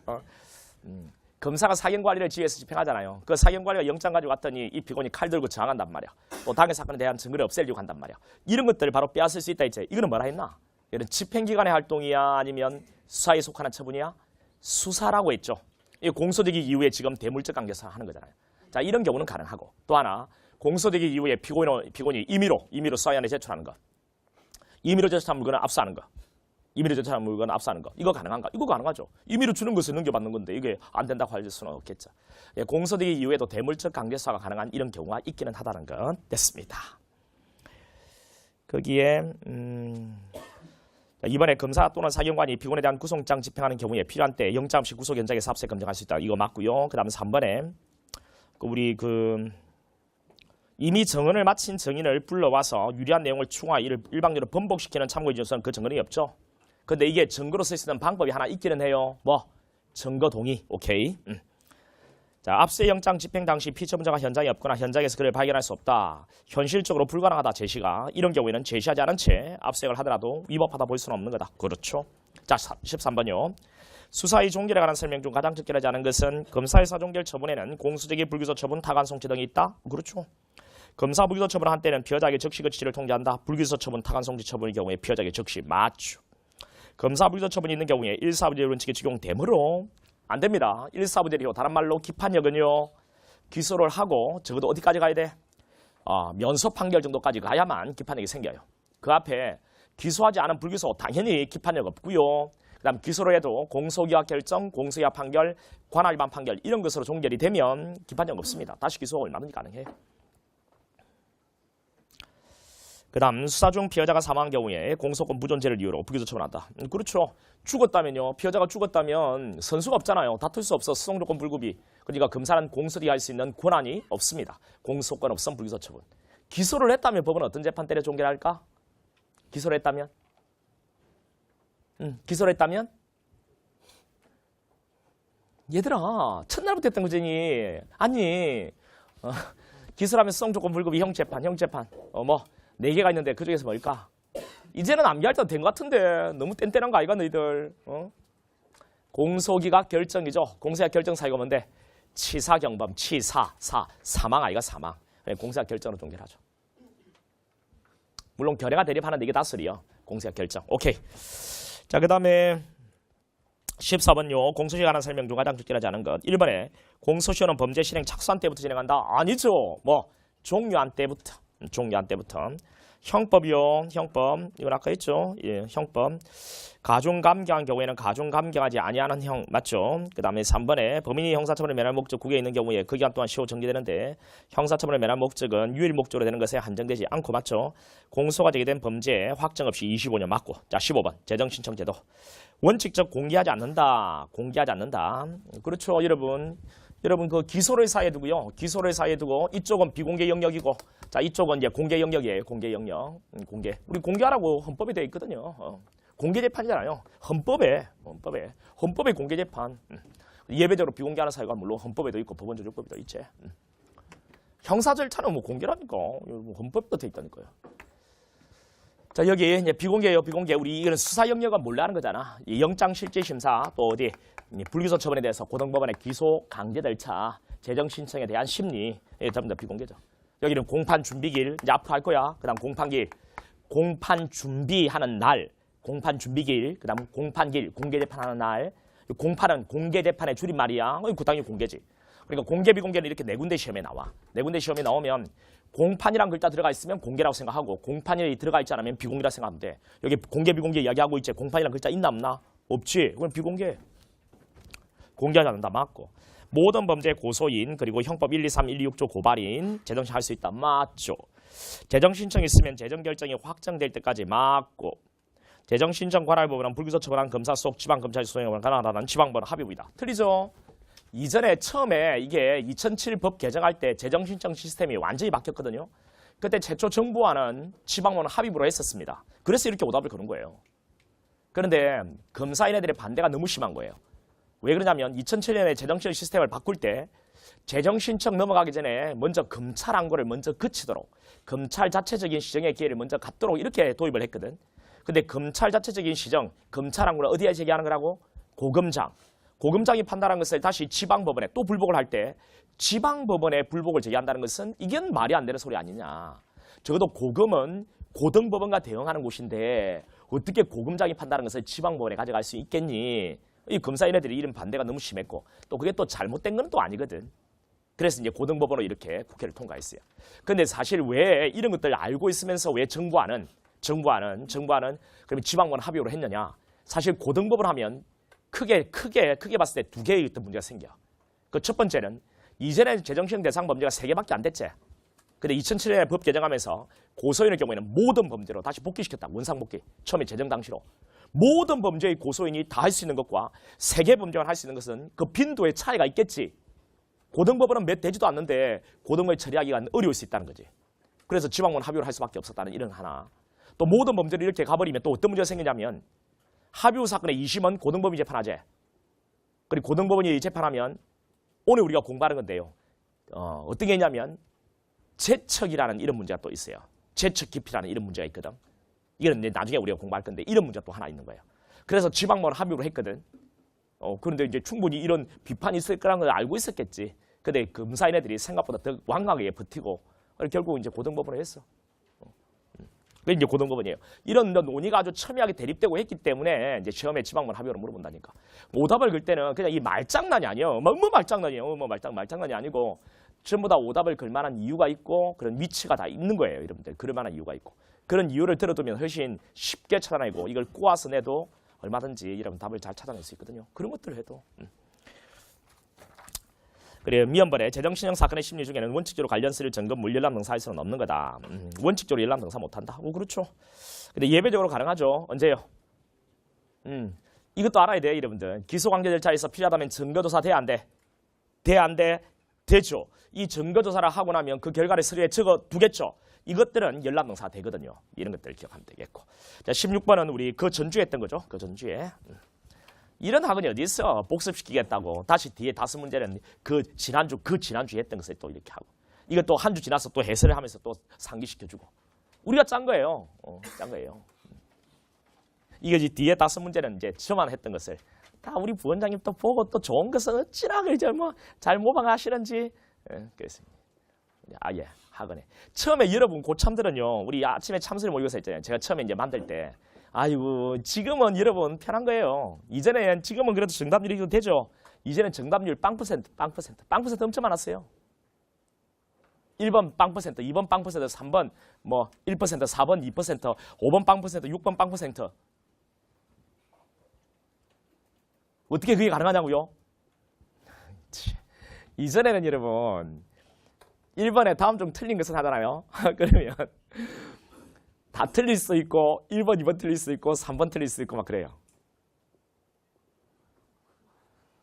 Speaker 1: 검사가 사경관리를 지휘해서 집행하잖아요. 그 사경관리가 영장 가지고 왔더니 이 피고인이 칼 들고 저항한단 말이야. 또 당해 사건에 대한 증거를 없애려고 한단 말이야. 이런 것들을 바로 빼앗을 수 있다 했지. 이거는 뭐라 했나? 이런 집행기관의 활동이야 아니면 수사에 속하는 처분이야? 수사라고 했죠. 이 공소되기 이후에 지금 대물적 강제수사 하는 거잖아요. 자, 이런 경우는 가능하고 또 하나 공소되기 이후에 피고인이 임의로 수사위원회에 제출하는 것. 임의로 제출한 물건을 압수하는 거. 임의로 제출한 물건을 압수하는 거. 이거 가능한가? 이거 가능하죠. 임의로 주는 것을 넘겨받는 건데 이게 안 된다고 할 수는 없겠죠. 공소되기 이후에도 대물적 강제수사가 가능한 이런 경우가 있기는 하다는 건 됐습니다. 거기에 이번에 검사 또는 사경관이 피고인에 대한 구속영장 집행하는 경우에 필요한 때 영장 없이 구속 현장에서 압수해 검증할 수 있다. 이거 맞고요. 그다음 3번에 우리 이미 증언을 마친 증인을 불러와서 유리한 내용을 추궁하여 이를 일방적으로 번복시키는 참고의 진술은 그 증거는 없죠. 근데 이게 증거로 쓸 수 있는 방법이 하나 있기는 해요. 뭐? 증거 동의. 오케이. 자, 압수의 영장 집행 당시 피처분자가 현장에 없거나 현장에서 그를 발견할 수 없다. 현실적으로 불가능하다 제시가. 이런 경우에는 제시하지 않은 채 압수액을 하더라도 위법하다 볼 수는 없는 거다. 그렇죠. 자, 13번요. 수사의 종결에 관한 설명 중 가장 적절하지 않은 것은 검사의 사종결 처분에는 공수적의 불기소 처분, 타관 송치 등이 있다. 그렇죠. 검사 불기소 처분을 한 때는 피해자에게 즉시 그 지시를 통지한다. 불기소 처분, 타관 송치 처분의 경우에 피해자에게 즉시 맞죠. 검사 불기소 처분이 있는 경우에 1사부제리 원칙이 적용되므로 안 됩니다. 1사부제리로 다른 말로 기판력은요. 기소를 하고 적어도 어디까지 가야 돼? 면소 판결 정도까지 가야만 기판력이 생겨요. 그 앞에 기소하지 않은 불기소 당연히 기판력 없고요. 그 다음 기소를 해도 공소기각 결정, 공소기각 판결, 관할 위반 판결 이런 것으로 종결이 되면 기판력 없습니다. 다시 기소가 얼마든지 가능해요. 그 다음 수사 중 피해자가 사망한 경우에 공소권 무존재를 이유로 불기소 처분한다. 그렇죠. 죽었다면요. 피해자가 죽었다면 선수가 없잖아요. 다툴 수 없어. 수송조건 불구비. 그러니까 검사는 공소리에 할 수 있는 권한이 없습니다. 공소권 없음 불기소 처분. 기소를 했다면 법은 어떤 재판 때려 종결할까? 기소를 했다면? 기소를 했다면? 얘들아 첫날부터 했던 거잖니. 아니 기소를 하면 수송조건 불구비 형재판. 4개가 있는데 그중에서 뭘까? 이제는 암기할 때도 된 것 같은데 너무 뗀뗀한 거 아이가 너희들? 공소기각 결정이죠. 공소기각 결정 사유가 뭔데? 치사경범, 사망 아이가 사망. 공소기각 결정으로 종결하죠. 물론 결의가 대립하는데 이게 다스리요. 공소기각 결정. 오케이. 자, 그 다음에 14번요. 공소시효에 관한 설명 중 가장 적절하지 않은 것. 1번에 공소시효는 범죄 실행 착수한 때부터 진행한다. 아니죠. 종료한 때부터. 형법이요. 형법. 이건 아까 했죠. 예, 형법. 가중감경한 경우에는 가중감경하지 아니하는 형 맞죠? 그 다음에 3번에 범인이 형사처분을 면할 목적 국외에 있는 경우에 그 기간 동안 시효 정지되는데 형사처분을 면할 목적은 유일 목적으로 되는 것에 한정되지 않고 맞죠? 공소가 제기된 범죄 확정 없이 25년 맞고. 자, 15번 재정신청제도. 원칙적 공개하지 않는다. 그렇죠, 여러분 그 기소를 사이에 두고요. 기소를 사이에 두고 이쪽은 비공개 영역이고 자, 이쪽은 이제 공개 영역이에요. 공개 영역. 공개. 우리 공개하라고 헌법에 되어 있거든요. 공개 재판이잖아요. 헌법에 공개 재판. 예외적으로 비공개하는 사유가 물론 헌법에도 있고 법원조정법에도 있지. 형사 절차는 공개라니까. 헌법도 되어 있다니까요. 자, 여기 이제 비공개예요. 비공개. 우리 이거는 수사 영역은 몰래 하는 거잖아. 이 영장 실질 심사 또 어디 불기소 처분에 대해서 고등법원의 기소 강제 절차, 재정 신청에 대한 심리 전부 다 비공개죠. 여기는 공판 준비길 이제 앞으로 할 거야. 그다음 공판길, 공판 준비하는 날, 공판 준비길, 그다음 공판길, 공개 재판하는 날. 공판은 공개 재판의 줄임말이야. 그 당연히 공개지. 그러니까 공개 비공개는 이렇게 4군데 시험에 나와. 4군데 시험에 나오면 공판이란 글자 들어가 있으면 공개라고 생각하고 공판이 들어가 있지 않으면 비공개라고 생각하면 돼. 여기 공개 비공개 이야기하고 있지. 공판이란 글자 있나 없나? 없지. 그건 비공개. 공개하지 않는다. 맞고. 모든 범죄 고소인 그리고 형법 1, 2, 3, 1, 2, 6조 고발인 재정신 할 수 있다. 맞죠. 재정신청 있으면 재정결정이 확정될 때까지 맞고. 재정신청 관할 부분은 불기소 처분한 검사 속 지방검찰 수행을 가능하다는 지방법원 합의부이다. 틀리죠? 이전에 처음에 이게 2007 법 개정할 때 재정신청 시스템이 완전히 바뀌었거든요. 그때 최초 정부와는 지방법원 합의부로 했었습니다. 그래서 이렇게 오답을 거는 거예요. 그런데 검사인애들의 반대가 너무 심한 거예요. 왜 그러냐면 2007년에 재정신청 시스템을 바꿀 때 재정신청 넘어가기 전에 먼저 검찰 항고를 먼저 그치도록 검찰 자체적인 시정의 기회를 먼저 갖도록 이렇게 도입을 했거든. 근데 검찰 자체적인 시정, 검찰 항고를 어디에 제기하는 거라고? 고검장. 고검장이 판단한 것을 다시 지방법원에 또 불복을 할 때 지방법원에 불복을 제기한다는 것은 이게 말이 안 되는 소리 아니냐. 적어도 고검은 고등법원과 대응하는 곳인데 어떻게 고검장이 판단한 것을 지방법원에 가져갈 수 있겠니? 이 검사인애들이 이런 반대가 너무 심했고 또 그게 또 잘못된 건 또 아니거든. 그래서 이제 고등법원으로 이렇게 국회를 통과했어요. 근데 사실 왜 이런 것들 알고 있으면서 왜 정부안은 그러면 지방법원 합의로 했느냐? 사실 고등법원 하면 크게 봤을 때 2개의 어떤 문제가 생겨. 그 첫 번째는 이전에 재정신청 대상 범죄가 3개밖에 안 됐지. 근데 2007년에 법 개정하면서 고소인의 경우에는 모든 범죄로 다시 복귀시켰다. 원상복귀. 처음에 제정 당시로. 모든 범죄의 고소인이 다 할 수 있는 것과 세개 범죄만 할 수 있는 것은 그 빈도의 차이가 있겠지. 고등법원은 몇 되지도 않는데 고등법에 처리하기가 어려울 수 있다는 거지. 그래서 지방법원 합의를 할 수밖에 없었다는 이런 하나. 또 모든 범죄를 이렇게 가버리면 또 어떤 문제가 생기냐면 합의후 사건의 2심은 고등법원이 재판하지. 그리고 고등법원이 재판하면 오늘 우리가 공부하는 건데요. 어떤 게 있냐면 재척이라는 이런 문제가 또 있어요. 재척 깊이라는 이런 문제가 있거든. 이건 이제 나중에 우리가 공부할 건데 이런 문제가 또 하나 있는 거예요. 그래서 지방법원 합의로 했거든. 그런데 이제 충분히 이런 비판이 있을 거라는 걸 알고 있었겠지. 근데 검사인애들이 생각보다 더 완강하게 버티고 결국 이제 고등법원을 했어. 그게 이제 고등법원이에요. 이런 논의가 아주 첨예하게 대립되고 했기 때문에 이제 처음에 지방법원 합의로 물어본다니까. 오답을 걸 때는 그냥 이 말장난이 아니에요. 뭐 말장난이에요. 말장난이 아니고 전부 다 오답을 걸 만한 이유가 있고 그런 위치가 다 있는 거예요. 여러분들. 그럴 만한 이유가 있고. 그런 이유를 들어두면 훨씬 쉽게 찾아내고 이걸 꼬아서 내도 얼마든지 이런 답을 잘 찾아낼 수 있거든요. 그런 것들을 해도. 그래 미연벌의 재정신형 사건의 심리 중에는 원칙적으로 관련스를 점검 물열람 등사할 수는 없는 거다. 원칙적으로 열람 등사 못한다. 그렇죠. 근데 예외적으로 가능하죠. 언제요? 이것도 알아야 돼요. 여러분들. 기소관계 절차에서 필요하다면 증거조사 돼야 안 돼? 돼 안 돼? 되죠. 이 증거조사를 하고 나면 그 결과를 서류에 적어두겠죠. 이것들은 열람 등사 되거든요. 이런 것들 기억하면 되겠고. 자, 16번은 우리 그 전주에 했던 거죠. 그 전주에. 이런 학원이 어디 있어? 복습시키겠다고. 다시 뒤에 다섯 문제는 그 지난주에 했던 것을 또 이렇게 하고. 이것도 한 주 지나서 또 해설을 하면서 또 상기시켜주고. 우리가 짠 거예요. 짠 거예요. 이거지 뒤에 다섯 문제는 이제 저만 했던 것을 다 우리 부원장님 또 보고 또 좋은 것은 어찌나 그러죠. 뭐 잘 모방하시는지. 그랬습니다. 예, 학원에. 처음에 여러분 고참들은요. 우리 아침에 참선을 모의고사 했잖아요. 제가 처음에 이제 만들 때. 아이고 지금은 여러분 편한 거예요. 이전엔 지금은 그래도 정답률이 되죠. 이제는 정답률 빵%. 빵% 엄청 많았어요. 1번 빵%, 2번 빵%, 3번 뭐 1%, 4번 2%, 5번 빵%, 6번 빵%. 어떻게 그게 가능하냐고요? 이전에는 여러분 1번에 다음 중 틀린 것을 하잖아요. 그러면 다 틀릴 수 있고 1번, 2번 틀릴 수 있고 3번 틀릴 수 있고 막 그래요.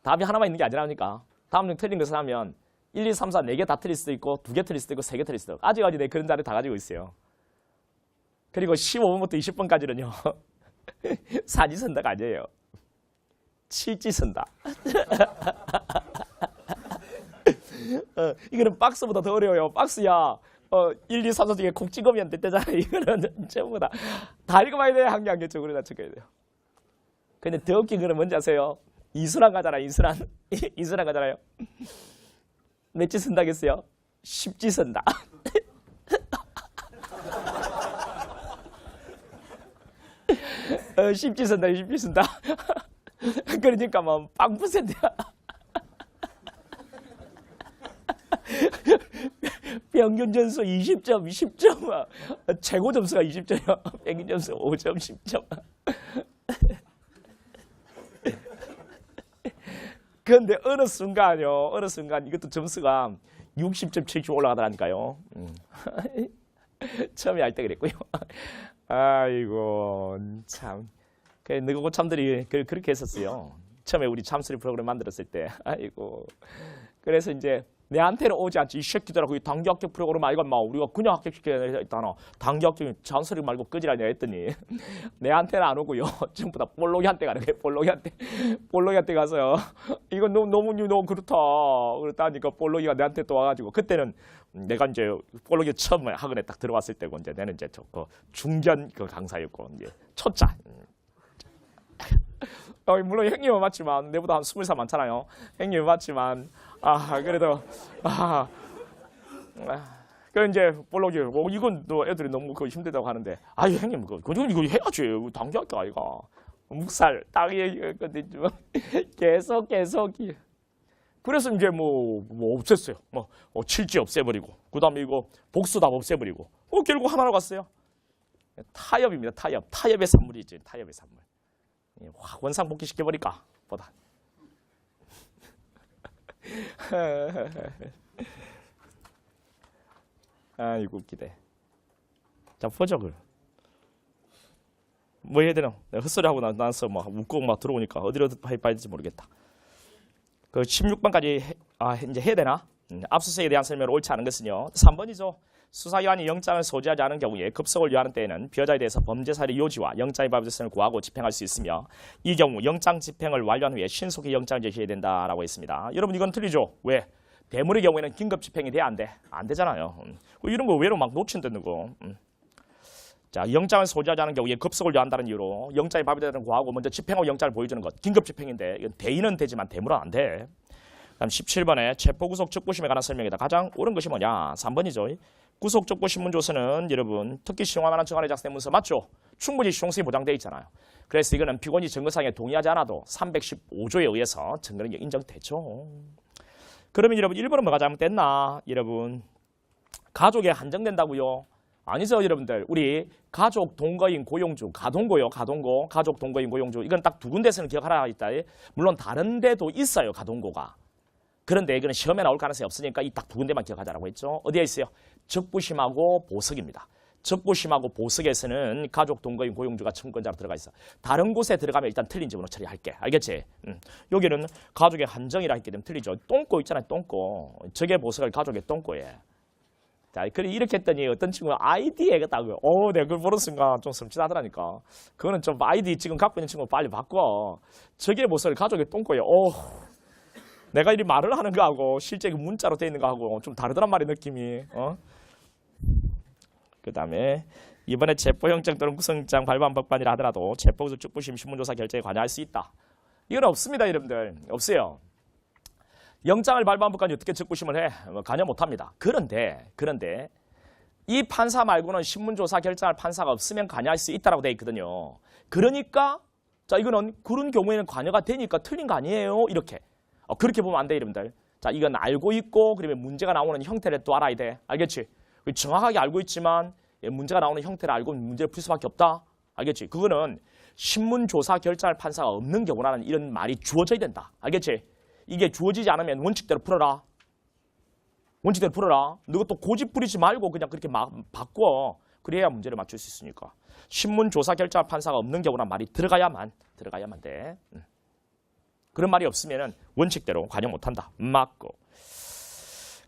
Speaker 1: 답이 하나만 있는 게 아니라니까. 다음 중 틀린 것을 하면 1, 2, 3, 4, 4개 다 틀릴 수도 있고 2개 틀릴 수도 있고 3개 틀릴 수도 있고 아직까지 내 그런 자리 다 가지고 있어요. 그리고 15번부터 20번까지는요. 사지선다가 아니에요. 칠지선다. 이거는 박스보다 더 어려워요. 박스야 1, 2, 3, 4 중에 콕 찍으면 됐대잖아. 이거는 전부 다 읽어봐야 돼요. 한 개 한 개 쪽으로 다 적어야 돼요. 근데 더 웃긴 거는 뭔지 아세요? 이순환 가잖아. 이순환 가잖아요. 몇지 쓴다겠어요? 10지 쓴다. 10지 쓴다. 10지 쓴다. 그러니까 뭐 빵 %야. 평균 점수 20점, 10점. 최고 점수가 20점이야. 평균 점수 5점, 10점. 그런데 어느 순간 이것도 점수가 60점, 70점 올라가더라니까요. 처음에 할 때 그랬고요. 아이고 참. 너희 고참들이 그렇게 했었어요. 처음에 우리 참수리 프로그램 만들었을 때. 아이고. 그래서 이제 내한테는 오지 않지. 이 새끼들아, 그 단기 합격 프로그램 아이가 막 우리가 그냥 합격시켜야 했다나. 단기 합격 잔소리 말고 끄지라냐 했더니 내한테는 안 오고요. 전부 다 볼록이한테 가는 거예요. 볼록이한테 가서요. 이건 너무 그렇다 하니까 볼록이가 내한테 또 와가지고 그때는 내가 이제 볼록이 처음 학원에 딱 들어왔을 때고 이제 내는 이제 중견 그 강사였고 이제 초짜. 물론 형님은 맞지만 내보다 한 20살 많잖아요. 형님은 맞지만 그래도 그 이제 볼록이 이건 또 애들이 너무 그거 힘들다고 하는데 형님 그거 해야지. 단기 학교 아이가 묵살 딱 근데 계속 그래서 이제 뭐 없앴어요. 칠지 없애버리고 그다음에 이거 복수답 없애버리고 결국 하나로 갔어요. 타협입니다. 타협의 산물이지. 타협의 산물. 원상 복귀시켜버릴까 보다. 아이고 웃기대. 자 보죠 글. 뭐 해야 되나? 내가 헛소리 하고 나서 막 웃고 막 들어오니까 어디로 봐야 될지 모르겠다. 그 16번까지 이제 해야 되나? 압수수색에 대한 설명을 옳지 않은 것은요. 3번이죠. 수사기관이 영장을 소지하지 않은 경우에 급속을 요하는 때에는 피해자에 대해서 범죄 사실의 요지와 영장의 발부됐음을 구하고 집행할 수 있으며 이 경우 영장 집행을 완료한 후에 신속히 영장을 제시해야 된다라고 했습니다. 여러분 이건 틀리죠? 왜? 대물의 경우에는 긴급 집행이 돼야 안 돼? 안 되잖아요. 이런 거 외로 막 놓친다는 거. 자, 영장을 소지하지 않은 경우에 급속을 요한다는 이유로 영장이 발부되는 구하고 먼저 집행하고 영장을 보여주는 것. 긴급 집행인데 이건 대인은 되지만 대물은 안 돼. 다음 17번에 체포구속 적부심에 관한 설명이다. 가장 옳은 것이 뭐냐? 3번이죠. 구속 적부 신문조서는 여러분 특히 시용할 증언의 작성된 문서 맞죠? 충분히 시용성이 보장되어 있잖아요. 그래서 이거는 피고인이 증거상에 동의하지 않아도 315조에 의해서 증거는 인정되죠. 그러면 여러분 1번은 뭐가 잘못됐나? 여러분 가족에 한정된다고요? 아니죠 여러분들. 우리 가족 동거인 고용주 가동고요. 가동고 가족 동거인 고용주 이건 딱 두 군데서는 기억하라 있다. 물론 다른 데도 있어요 가동고가. 그런데 이거는 시험에 나올 가능성이 없으니까 이 딱 두 군데만 기억하자라고 했죠. 어디에 있어요? 적부심하고 보석입니다. 적부심하고 보석에서는 가족 동거인 고용주가 청권자로 들어가 있어. 다른 곳에 들어가면 일단 틀린 지문으로 처리할게. 알겠지? 여기는 가족의 한정이라 했기 때문에 틀리죠. 똥꼬 있잖아요. 똥꼬. 적의 보석을 가족의 똥꼬에. 자, 그래 이렇게 했더니 어떤 친구가 아이디에 했다고요. 내가 그걸 보는 순간 좀 섬찟하더라니까. 그거는 좀 아이디 지금 갖고 있는 친구 빨리 바꿔. 적의 보석을 가족의 똥꼬에. 내가 이 말을 하는 거하고 실제 그 문자로 돼 있는 거하고 좀 다르더란 말이야 느낌이. 그 다음에 이번에 체포영장 또는 구속영장 발부한 법관이라 하더라도 체포구속 적부심 신문조사 결정에 관여할 수 있다. 이건 없습니다 여러분들. 없어요. 영장을 발부한 법관이 어떻게 적부심을 해? 관여 못합니다. 그런데 이 판사 말고는 신문조사 결정할 판사가 없으면 관여할 수 있다고 돼 있거든요. 그러니까 자 이거는 그런 경우에는 관여가 되니까 틀린 거 아니에요? 이렇게. 그렇게 보면 안 돼 여러분들. 자 이건 알고 있고 그러면 문제가 나오는 형태를 또 알아야 돼. 알겠지? 정확하게 알고 있지만 문제가 나오는 형태를 알고 문제를 풀 수밖에 없다. 알겠지? 그거는 신문조사 결정할 판사가 없는 경우라는 이런 말이 주어져야 된다. 알겠지? 이게 주어지지 않으면 원칙대로 풀어라. 원칙대로 풀어라. 너가 또 고집 부리지 말고 그냥 그렇게 막 바꿔. 그래야 문제를 맞출 수 있으니까. 신문조사 결정할 판사가 없는 경우란 말이 들어가야만 돼. 그런 말이 없으면 원칙대로 관여 못한다. 맞고.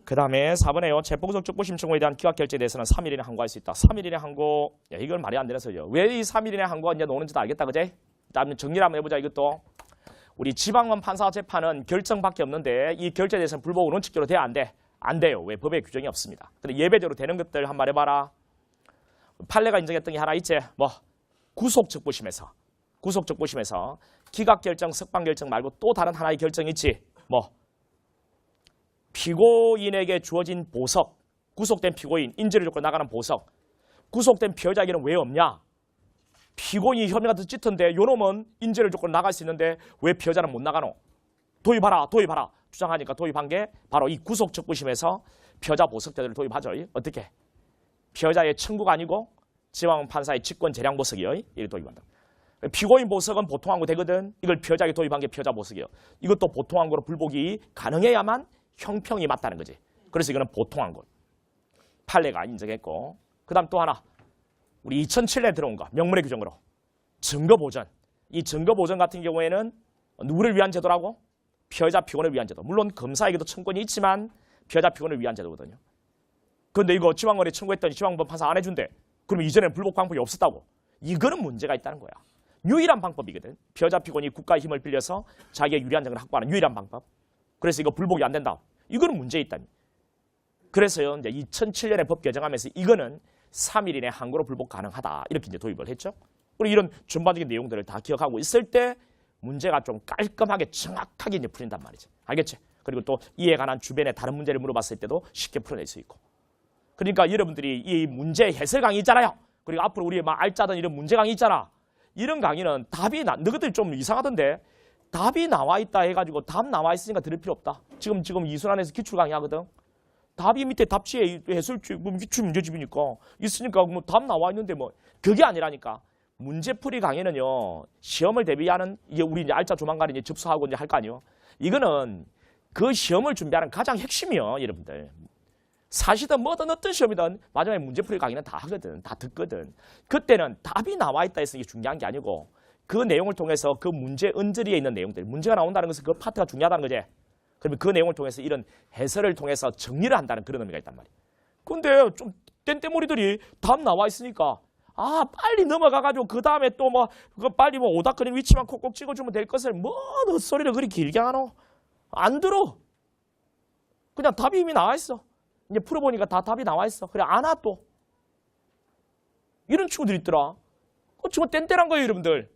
Speaker 1: 그 다음에 4번에요. 체포구속 적부심 청구에 대한 기각 결정에 대해서는 3일 이내 항고할 수 있다. 3일 이내 항고. 야, 이건 말이 안 되는 요 왜 이 3일 이내 항고가 이제 나오는지도 알겠다. 그제? 다음에 정리를 한번 해보자. 이것도. 우리 지방원 판사 재판은 결정밖에 없는데 이 결정에 대해서는 불복은 원칙적으로 돼야 안 돼. 안 돼요. 왜? 법에 규정이 없습니다. 근데 예외적으로 되는 것들 한번 해봐라. 판례가 인정했던 게 하나 있지. 구속 적부심에서 기각 결정, 석방 결정 말고 또 다른 하나의 결정이 있지. 피고인에게 주어진 보석, 구속된 피고인, 인지를 줬고 나가는 보석, 구속된 피해자에게는 왜 없냐? 피고인이 혐의가 더 짙은데 요놈은 인지를 줬고 나갈 수 있는데 왜 피해자는 못 나가노? 도입하라 주장하니까 도입한 게 바로 이 구속 적부심에서 피해자 보석제도를 도입하죠. 어떻게? 피해자의 청구가 아니고 지방 판사의 직권 재량 보석이요. 이를 도입한다. 피고인 보석은 보통 항고 되거든. 이걸 피해자에게 도입한 게 피해자 보석이에요. 이것도 보통 항고로 불복이 가능해야만 형평이 맞다는 거지. 그래서 이거는 보통 항고. 판례가 인정했고. 그 다음 또 하나. 우리 2007년에 들어온 거. 명문의 규정으로. 증거보전. 이 증거보전 같은 경우에는 누구를 위한 제도라고? 피해자 피고인을 위한 제도. 물론 검사에게도 청구권이 있지만 피해자 피고인을 위한 제도거든요. 그런데 이거 지방원에 청구했더니 지방법 판사 안 해준대. 그럼 이전에는 불복 방법이 없었다고. 이거는 문제가 있다는 거야. 유일한 방법이거든. 피해자 피고인이 국가의 힘을 빌려서 자기의 유리한 증거를 확보하는 유일한 방법. 그래서 이거 불복이 안 된다. 이거는 문제 있다니. 그래서요, 이제 2007년에 법 개정하면서 이거는 3일 이내 항고로 불복 가능하다. 이렇게 이제 도입을 했죠. 그리고 이런 전반적인 내용들을 다 기억하고 있을 때 문제가 좀 깔끔하게 정확하게 이제 풀린단 말이지. 알겠지? 그리고 또 이에 관한 주변에 다른 문제를 물어봤을 때도 쉽게 풀어낼 수 있고. 그러니까 여러분들이 이 문제 해설 강의 있잖아요. 그리고 앞으로 우리 막 알짜던 이런 문제 강의 있잖아. 이런 강의는 답이 너희들 좀 이상하던데 답이 나와 있다 해가지고 답 나와 있으니까 들을 필요 없다. 지금 이순환에서 기출 강의 하거든. 답이 밑에 답지에 해설집, 기출 문제집이니까 있으니까 뭐 답 나와 있는데 뭐 그게 아니라니까. 문제풀이 강의는요 시험을 대비하는 이게 우리 이제 알짜 조만간 이제 접수하고 이제 할 거 아니요. 이거는 그 시험을 준비하는 가장 핵심이요, 여러분들. 사실은 뭐든 어떤 시험이든 마지막에 문제풀이 강의는 다 하거든. 다 듣거든. 그때는 답이 나와 있다 해서 이게 중요한 게 아니고 그 내용을 통해서 그 문제 언저리에 있는 내용들, 문제가 나온다는 것은 그 파트가 중요하다는 거지. 그러면 그 내용을 통해서 이런 해설을 통해서 정리를 한다는 그런 의미가 있단 말이야. 근데 좀 땡땡머리들이 답 나와 있으니까 아 빨리 넘어가가지고 그 다음에 또 뭐 그거 빨리 뭐 오닥거리는 위치만 콕콕 찍어주면 될 것을 뭐 헛소리를 그리 길게 하노? 안 들어. 그냥 답이 이미 나와 있어. 이제 풀어보니까 다 답이 나와 있어. 그래 안 와 또. 이런 친구들이 있더라. 그 친구 땡땡한 거예요 여러분들.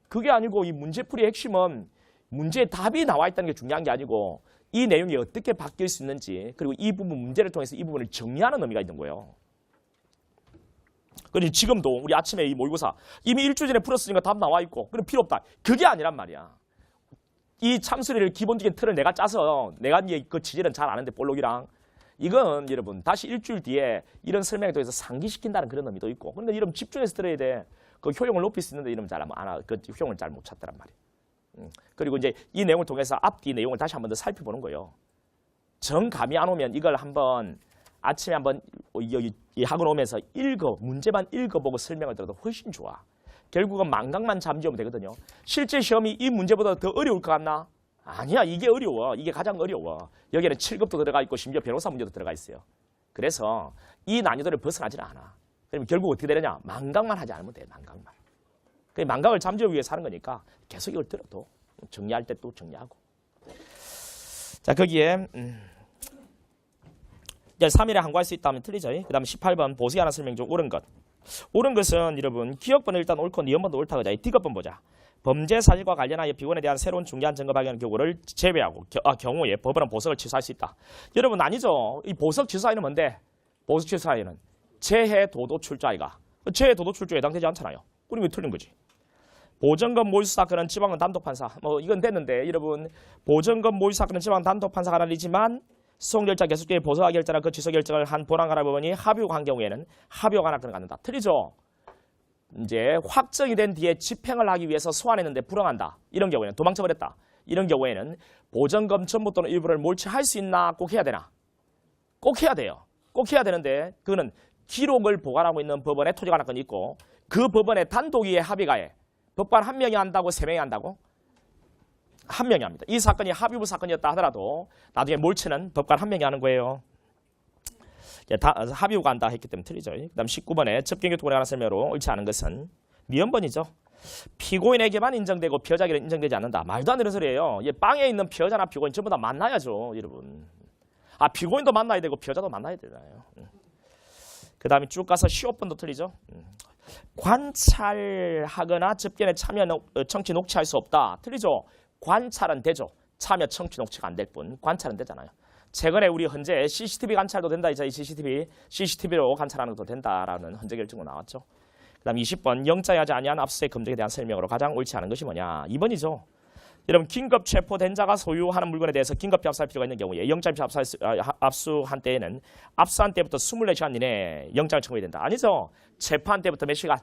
Speaker 1: 그게 아니고 이 문제풀이의 핵심은 문제에 답이 나와 있다는 게 중요한 게 아니고 이 내용이 어떻게 바뀔 수 있는지 그리고 이 부분 문제를 통해서 이 부분을 정리하는 의미가 있는 거예요. 그러니 지금도 우리 아침에 이 모의고사 이미 일주일 전에 풀었으니까 답 나와 있고 그럼 필요 없다. 그게 아니란 말이야. 이 참수리를 기본적인 틀을 내가 짜서 내가 그 지질은 잘 아는데 볼록이랑 이건 여러분 다시 일주일 뒤에 이런 설명에 통해서 상기시킨다는 그런 의미도 있고 그런데 이러면 집중해서 들어야 돼. 그 효용을 높일 수 있는데 이러면 잘 안 와. 그 효용을 잘 못 찾더란 말이야. 그리고 이제 이 내용을 통해서 앞뒤 내용을 다시 한번 더 살펴보는 거예요. 정감이 안 오면 이걸 한번 아침에 한번 이 학원 오면서 문제만 읽어보고 설명을 들어도 훨씬 좋아. 결국은 망각만 잠재우면 되거든요. 실제 시험이 이 문제보다 더 어려울 것 같나? 아니야. 이게 어려워. 이게 가장 어려워. 여기에는 7급도 들어가 있고 심지어 변호사 문제도 들어가 있어요. 그래서 이 난이도를 벗어나질 않아. 그러면 결국 어떻게 되느냐? 망각만 하지 않으면 돼. 망각만. 그 망각을 잠재우기 위해서 하는 거니까 계속 이걸 들어도 정리할 때 또 정리하고. 자 거기에 이제 3일에 항고할 수 있다면 틀리죠. 그 다음에 18번 보수기 하나 설명 중 옳은 것. 옳은 것은 여러분 기억번은 일단 옳고 니은번도 옳다 그자. D급번 보자. 범죄 사실과 관련하여 비원에 대한 새로운 중요한 증거 발견 경우를 제외하고 경우에 법원은 보석을 취소할 수 있다. 여러분 아니죠. 이 보석 취소하에는 뭔데? 보석 취소하에는 재해 도도 출조아이가 재해 도도 출조에 해당되지 않잖아요. 그러면 틀린 거지. 보정금 몰수 사건은 지방은 단독 판사. 뭐 이건 됐는데 여러분 보정금 몰수 사건은 지방 단독 판사가 날리지만 수송 결정 계속 중에 보석화 결정이나 그 취소 결정을 한 보람가라 법원이 합의가 한 경우에는 합의가 하나 그런 갖는다. 틀리죠. 이제 확정이 된 뒤에 집행을 하기 위해서 소환했는데 불응한다. 이런 경우에는 도망쳐버렸다. 이런 경우에는 보정금 전부 또는 일부를 몰취할 수 있나 꼭 해야 되나? 꼭 해야 돼요. 꼭 해야 되는데 그거는 기록을 보관하고 있는 법원에 토지관할건이 있고 그 법원의 단독위의 합의가에 법관 한 명이 한다고 3명이 한다고? 한 명이 합니다. 이 사건이 합의부 사건이었다 하더라도 나중에 몰취는 법관 한 명이 하는 거예요. 합의부가 한다 했기 때문에 틀리죠. 그 다음 19번에 접견교통에 관한 설명으로 옳지 않은 것은 니은번이죠. 피고인에게만 인정되고 피해자에게는 인정되지 않는다. 말도 안 되는 소리예요. 빵에 있는 피해자나 피고인 전부 다 만나야죠. 여러분. 아 피고인도 만나야 되고 피해자도 만나야 되잖아요. 그 다음에 쭉 가서 15번도 틀리죠. 관찰하거나 접견에 참여 청취 녹취할 수 없다. 틀리죠. 관찰은 되죠. 참여 청취 녹취가 안 될 뿐 관찰은 되잖아요. 최근에 우리 헌재 CCTV 관찰도 된다. 이제 CCTV로 관찰하는 것도 된다라는 헌재 결정도 나왔죠. 그 다음 20번 영장하지 아니한 압수수색 검증에 대한 설명으로 가장 옳지 않은 것이 뭐냐. 2번이죠. 여러분 긴급 체포된 자가 소유하는 물건에 대해서 긴급히 압수할 필요가 있는 경우에 영장 압수한 때에는 압수한 때부터 24시간 이내에 영장을 청구해야 된다. 아니죠. 체포한 때부터 몇 시간?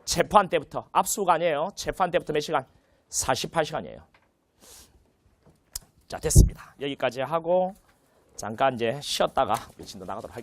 Speaker 1: 체포한 때부터 압수가 아니에요. 체포한 때부터 몇 시간? 48시간이에요. 자 됐습니다. 여기까지 하고 잠깐 이제 쉬었다가 미친도 나가도록 할게요.